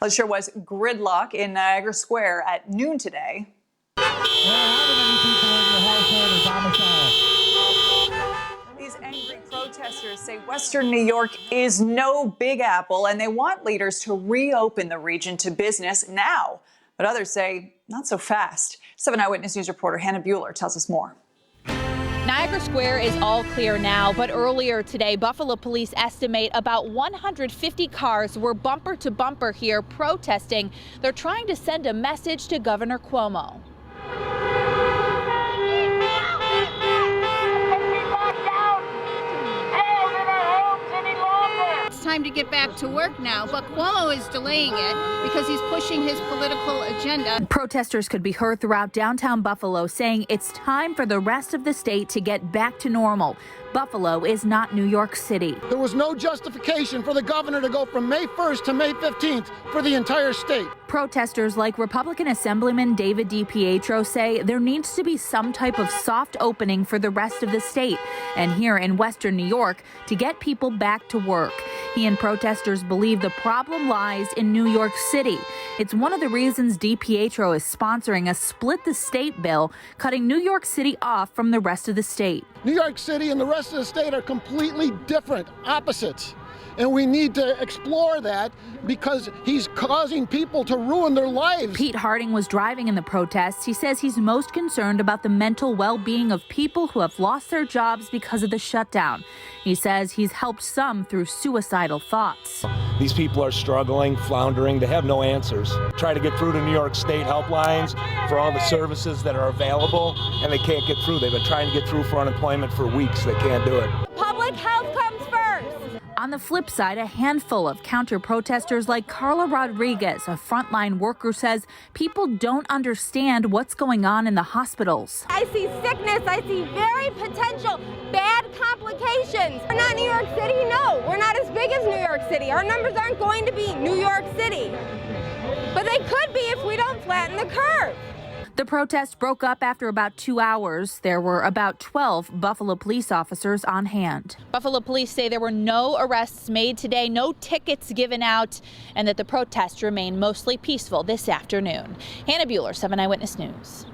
Well, it sure was gridlock in Niagara Square at noon today. These angry protesters say Western New York is no Big Apple, and they want leaders to reopen the region to business now. But others say not so fast. 7 Eyewitness News reporter Hannah Bueller tells us more. Niagara Square is all clear now, but earlier today, Buffalo police estimate about 150 cars were bumper to bumper here protesting. They're trying to send a message to Governor Cuomo. It's time to get back to work now, but Cuomo is delaying it because he's pushing his political agenda. Protesters could be heard throughout downtown Buffalo saying it's time for the rest of the state to get back to normal. Buffalo is not New York City. There was no justification for the governor to go from May 1st to May 15th for the entire state. Protesters like Republican Assemblyman David DiPietro say there needs to be some type of soft opening for the rest of the state and here in Western New York to get people back to work. He and protesters believe the problem lies in New York City. It's one of the reasons DiPietro is sponsoring a split the state bill, cutting New York City off from the rest of the state. New York City and the rest of the state are completely different, opposites. And we need to explore that because he's causing people to ruin their lives. Pete Harding was driving in the protests. He says he's most concerned about the mental well-being of people who have lost their jobs because of the shutdown. He says he's helped some through suicidal thoughts. These people are struggling, floundering. They have no answers. Try to get through to New York State helplines for all the services that are available, and they can't get through. They've been trying to get through for unemployment for weeks. They can't do it. Public health comes first. On the flip side, a handful of counter-protesters like Carla Rodriguez, a frontline worker, says people don't understand what's going on in the hospitals. I see sickness. I see very potential bad complications. We're not New York City. No, we're not as big as New York City. Our numbers aren't going to be New York City. But they could be if we don't flatten the curve. The protest broke up after about 2 hours. There were about 12 Buffalo police officers on hand. Buffalo police say there were no arrests made today, no tickets given out, and that the protests remain mostly peaceful this afternoon. Hannah Bueller, 7 Eyewitness News.